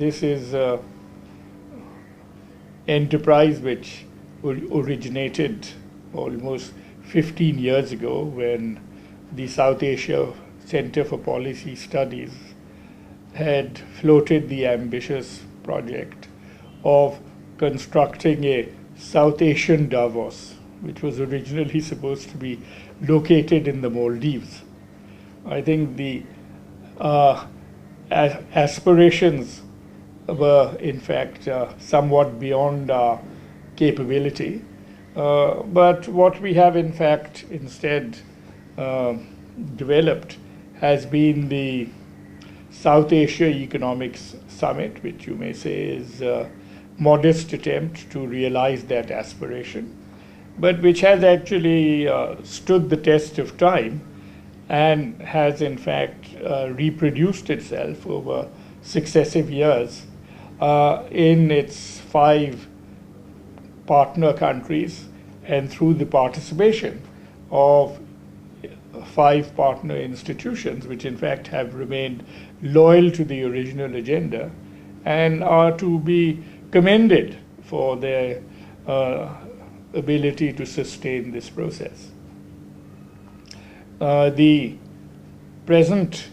this is an enterprise which originated almost 15 years ago when the South Asia Center for Policy Studies had floated the ambitious project of constructing a South Asian Davos, which was originally supposed to be located in the Maldives. I think the aspirations were, in fact, somewhat beyond our capability. But what we have, in fact, instead developed has been the South Asia Economics Summit, which you may say is a modest attempt to realize that aspiration, but which has actually stood the test of time and has, in fact, reproduced itself over successive years in its 5 partner countries and through the participation of 5 partner institutions, which in fact have remained loyal to the original agenda and are to be commended for their ability to sustain this process. The present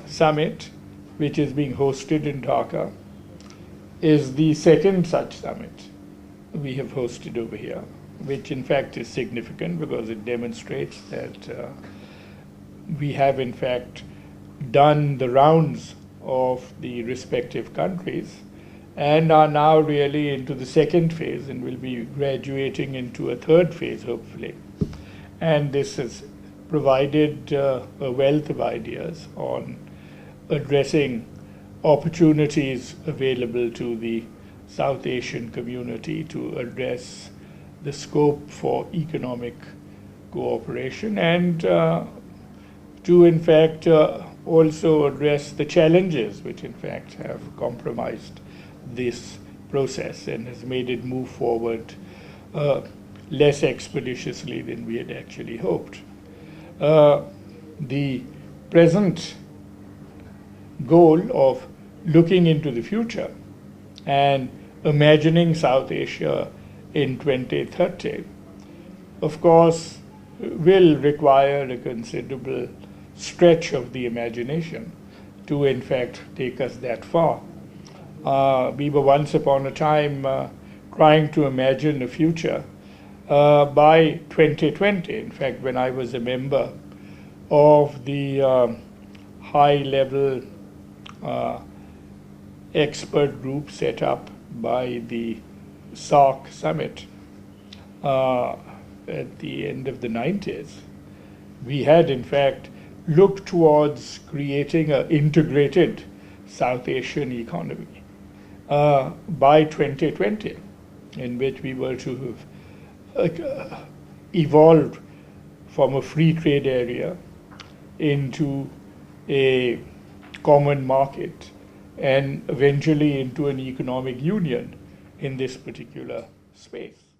summit, which is being hosted in Dhaka, is the second such summit we have hosted over here, which in fact is significant because it demonstrates that we have in fact done the rounds of the respective countries and are now really into the second phase and will be graduating into a third phase, hopefully. And this has provided a wealth of ideas on addressing opportunities available to the South Asian community to address the scope for economic cooperation and to in fact also address the challenges which in fact have compromised this process and has made it move forward less expeditiously than we had actually hoped. The present goal of looking into the future and imagining South Asia in 2030, of course, will require a considerable stretch of the imagination to, in fact, take us that far. We were once upon a time trying to imagine a future by 2020. In fact, when I was a member of the high-level expert group set up by the SAARC summit at the end of the 90s, we had in fact looked towards creating an integrated South Asian economy by 2020, in which we were to have evolved from a free trade area into a common market and eventually into an economic union in this particular space.